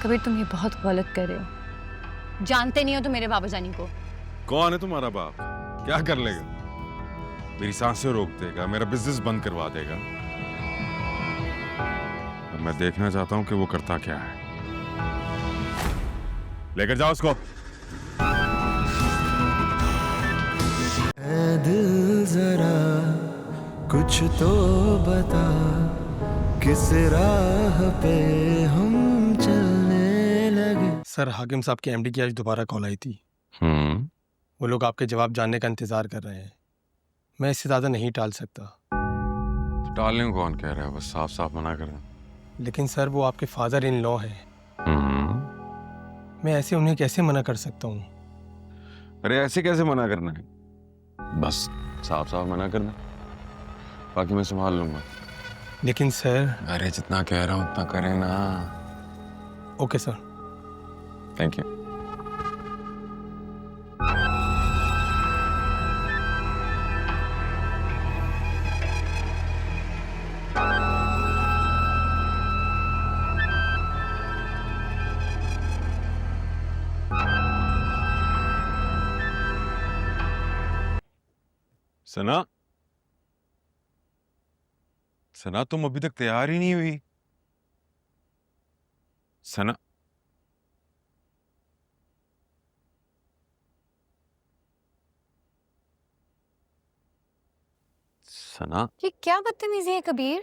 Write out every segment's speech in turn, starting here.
कबीर, तुम ये बहुत गलत कर रहे हो। जानते नहीं हो तुम मेरे बाबा जानी को। कौन है तुम्हारा बाप? क्या कर लेगा? मेरी सांसें रोक देगा, मेरा बिजनेस बंद करवा देगा। अब मैं देखना चाहता हूं कि वो करता क्या है। लेकर जाओ उसको। दिल जरा कुछ तो बता, किस राह पे हम चलने लगे। सर, हाकिम साहब की एमडी की आज दोबारा कॉल आई थी। वो लोग आपके जवाब जानने का इंतजार कर रहे हैं। मैं इससे ज्यादा नहीं टाल सकता। तो टालने को कौन कह रहा है? बस साफ साफ मना कर। लेकिन सर, वो आपके फादर इन लॉ हैं। मैं ऐसे उन्हें कैसे मना कर सकता हूँ? अरे ऐसे कैसे मना करना है? बस साफ साफ मना करना, बाकी मैं संभाल लूंगा। लेकिन सर। अरे जितना कह रहा हूँ उतना करें ना। Okay sir. Thank you. Sana, Sana तुम अभी तक तैयार ही नहीं हुई। सना, सना, ये क्या बदतमीजी है कबीर?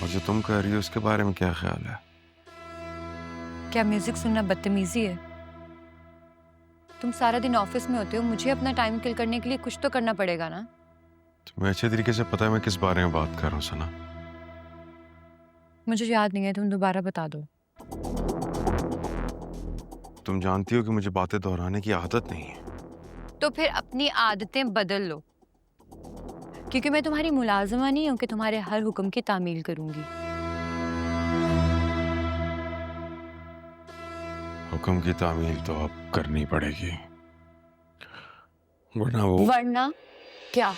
और जो तुम कह रही हो उसके बारे में क्या ख्याल है? क्या म्यूजिक सुनना बदतमीजी है? तुम सारा दिन ऑफिस में होते हो, मुझे अपना टाइम किल करने के लिए कुछ तो करना पड़ेगा ना। तुम्हें अच्छे तरीके से पता है मैं किस बारे में बात कर रहा हूँ सना। मुझे याद नहीं है, तुम दोबारा बता दो। तुम जानती हो कि मुझे बातें दोहराने की आदत नहीं है। तो फिर अपनी आदतें बदल लो, क्योंकि मैं तुम्हारी मुलाजिमा नहीं हूं कि तुम्हारे हर हुक्म की तामील करूंगी। हुक्म की तामील तो अब करनी पड़ेगी, वरना क्या?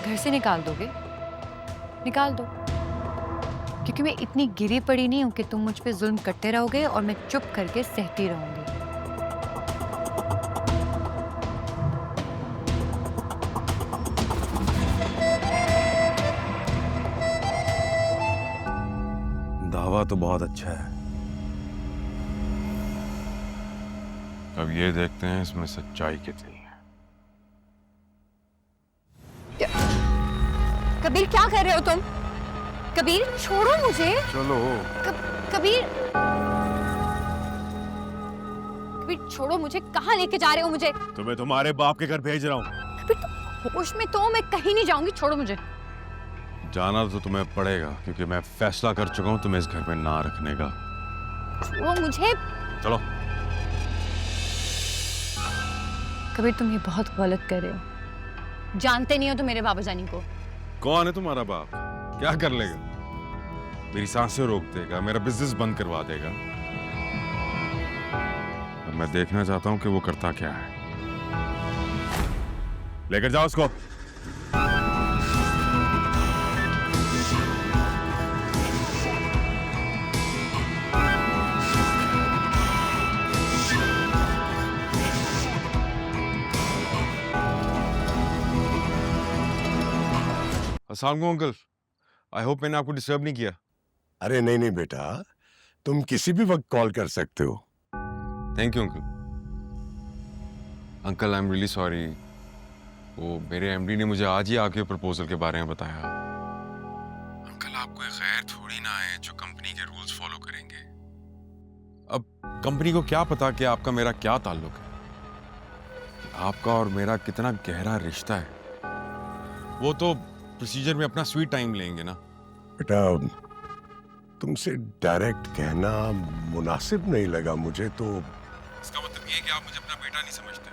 घर से निकाल दोगे? निकाल दो, क्योंकि मैं इतनी गिरी पड़ी नहीं हूं कि तुम मुझ पे जुल्म करते रहोगे और मैं चुप करके सहती रहूंगी। दावा तो बहुत अच्छा है, अब ये देखते हैं इसमें सच्चाई कितनी है। कबीर, क्या कर रहे हो तुम? कबीर, छोड़ो मुझे। चलो। कबीर, कबीर छोड़ो मुझे। कहाँ लेके जा रहे हो मुझे? तुम्हें तुम्हारे बाप के घर भेज रहा हूँ। कबीर, तुम होश में तो? मैं कहीं नहीं जाऊंगी, छोड़ो मुझे। जाना तो तुम्हें पड़ेगा, क्योंकि मैं फैसला कर चुका हूँ तुम्हें इस घर में ना रखने का। छोड़ो मुझे। चलो। कबीर, तुम ये बहुत गलत कर रहे हो। जानते नहीं हो तुम मेरे बाबा जानी को। कौन है तुम्हारा बाप? क्या कर लेगा? मेरी सांसें रोक देगा, मेरा बिजनेस बंद करवा देगा। अब मैं देखना चाहता हूं कि वो करता क्या है। लेकर जाओ उसको। अस्सलाम वालेकुम अंकल, आई होप मैंने आपको डिस्टर्ब नहीं किया। अरे नहीं नहीं बेटा, तुम किसी भी वक्त कॉल कर सकते हो। Thank you uncle. Uncle I am really sorry, वो मेरे एमडी ने मुझे आज ही आपके प्रपोजल के बारे में बताया। अंकल, आप कोई गैर थोड़ी ना है जो कंपनी के रूल्स फॉलो करेंगे। अब कंपनी को क्या पता कि आपका मेरा क्या ताल्लुक है, आपका और मेरा कितना गहरा रिश्ता है। वो तो प्रोसीजर में अपना स्वीट टाइम लेंगे ना। बेटा, तुमसे डायरेक्ट कहना मुनासिब नहीं लगा मुझे। तो इसका मतलब ये है कि आप मुझे अपना बेटा नहीं समझते।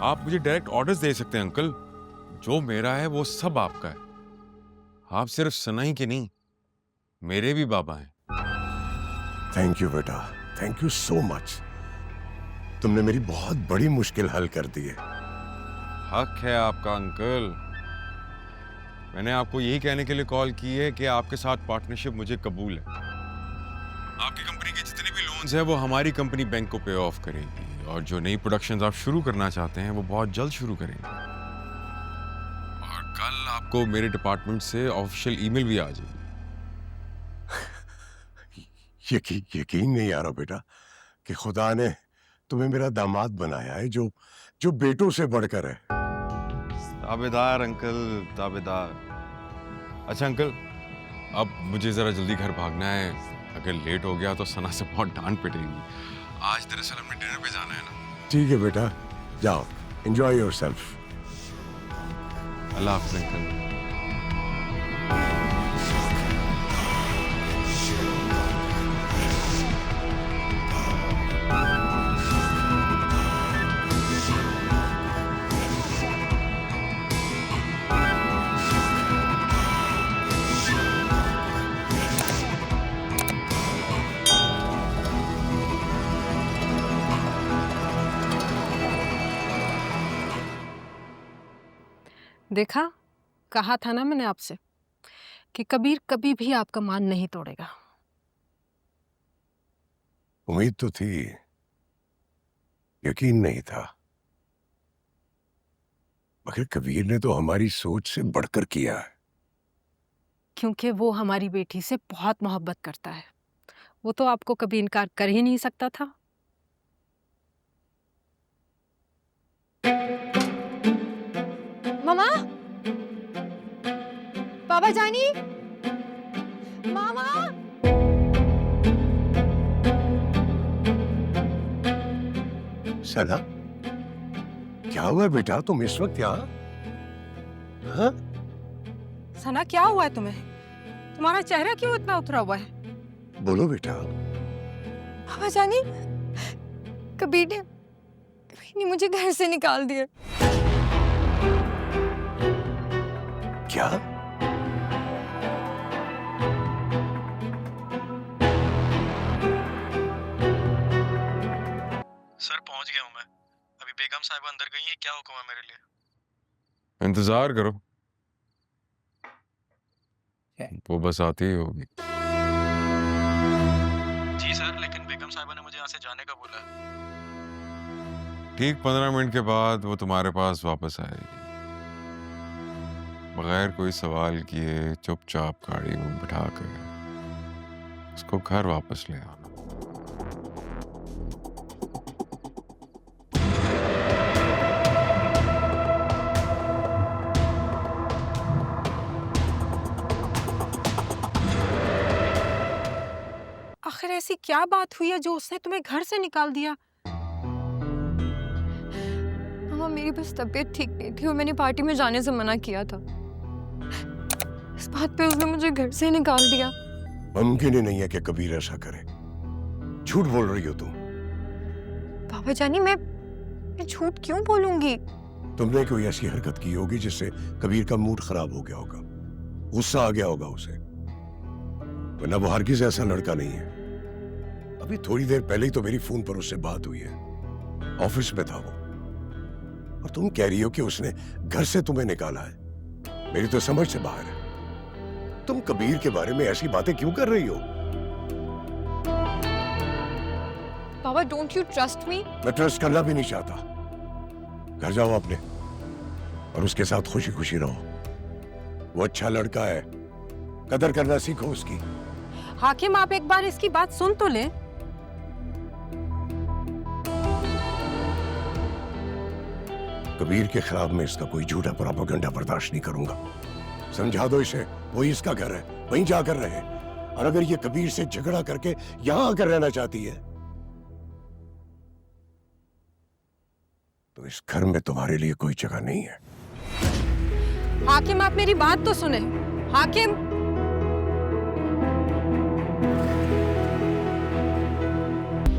आप मुझे डायरेक्ट ऑर्डर्स दे सकते हैं अंकल, जो मेरा है वो सब आपका है। आप सिर्फ सना ही के नहीं, मेरे भी बाबा हैं। थैंक यू बेटा, थैंक यू सो मच। तुमने मेरी बहुत बड़ी मुश्किल हल कर दी है। हक है आपका अंकल। मैंने आपको यही कहने के लिए कॉल की है कि आपके साथ पार्टनरशिप मुझे कबूल है। आपकी कंपनी के जितने भी लोन्स हैं वो हमारी कंपनी बैंक को पे ऑफ करेगी, और जो नई प्रोडक्शंस आप शुरू करना चाहते हैं वो बहुत जल्द शुरू करेंगे। और कल आपको मेरे डिपार्टमेंट से ऑफिशियल ईमेल भी आ जाएगी। यकीन नहीं आ रहा बेटा कि खुदा ने तुम्हें मेरा दामाद बनाया है जो बेटों से बढ़कर है। ताबेदार अंकल, ताबेदार। अच्छा अंकल, अब मुझे जरा जल्दी घर भागना है, अगर लेट हो गया तो सना से बहुत डांट पिटेगी। आज दरअसल हमें डिनर पे जाना है ना। ठीक है बेटा, जाओ, एंजॉय योरसेल्फ। अल्लाह हाफ़िज़ अंकल। देखा, कहा था ना मैंने आपसे कि कबीर कभी भी आपका मान नहीं तोड़ेगा। उम्मीद तो थी, यकीन नहीं था। मगर कबीर ने तो हमारी सोच से बढ़कर किया है। क्योंकि वो हमारी बेटी से बहुत मोहब्बत करता है। वो तो आपको कभी इनकार कर ही नहीं सकता था। मामा, बाबा जानी, मामा। सना, क्या हुआ बेटा, तुम इस वक्त यहाँ? हाँ? सना, क्या हुआ है तुम्हें? तुम्हारा चेहरा क्यों इतना उतरा हुआ है? बोलो बेटा। बाबा जानी, कबीर ने मुझे घर से निकाल दिया। क्या? सर पहुंच गया हूं मैं। अभी बेगम साहिबा अंदर गई हैं, क्या हुक्म है मेरे लिए? इंतजार करो, वो बस आती ही होगी। जी सर, लेकिन बेगम साहिबा ने मुझे यहाँ से जाने का बोला है। ठीक 15 मिनट के बाद वो तुम्हारे पास वापस आएगी, बगैर कोई सवाल किए चुपचाप गाड़ी में बिठा कर उसको घर वापस ले आना। आखिर ऐसी क्या बात हुई है जो उसने तुम्हें घर से निकाल दिया? मामा, मेरी बस तबीयत ठीक नहीं थी और मैंने पार्टी में जाने से मना किया था। इस बात पे उसने मुझे घर से निकाल दिया। मुमकिन ही नहीं है कि कबीर ऐसा करे। झूठ बोल रही हो तुम। बाबा जानी, मैं झूठ क्यों बोलूंगी? तुमने कोई ऐसी हरकत की होगी जिससे कबीर का मूड खराब हो गया होगा, गुस्सा आ गया होगा उसे, वरना वो हरगिज ऐसा लड़का नहीं है। अभी थोड़ी देर पहले ही तो मेरी फोन पर उससे बात हुई है, ऑफिस में था वो, और तुम कह रही हो कि उसने घर से तुम्हें निकाला है। मेरी तो समझ से बाहर है। तुम कबीर के बारे में ऐसी बातें क्यों कर रही हो? बाबा, डोंट यू ट्रस्ट मी? मैं ट्रस्ट करना भी नहीं चाहता। घर जाओ अपने और उसके साथ खुशी खुशी रहो। वो अच्छा लड़का है, कदर करना सीखो उसकी। हाकिम, आप एक बार इसकी बात सुन तो ले। कबीर के खिलाफ मैं इसका कोई झूठा प्रोपेगेंडा बर्दाश्त नहीं करूंगा। समझा दो इसे, वही इसका घर है, वहीं जाकर रहे। और अगर ये कबीर से झगड़ा करके यहां आकर रहना चाहती है तो इस घर में तुम्हारे लिए कोई जगह नहीं है। हाकिम, आप मेरी बात तो सुने। हाकिम,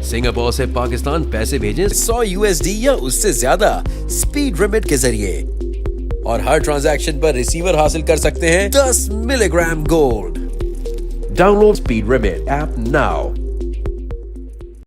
सिंगापुर से पाकिस्तान पैसे भेजें 100 USD या उससे ज्यादा स्पीड रिमिट के जरिए, और हर ट्रांजैक्शन पर रिसीवर हासिल कर सकते हैं 10 milligram gold. Download speed remit app now.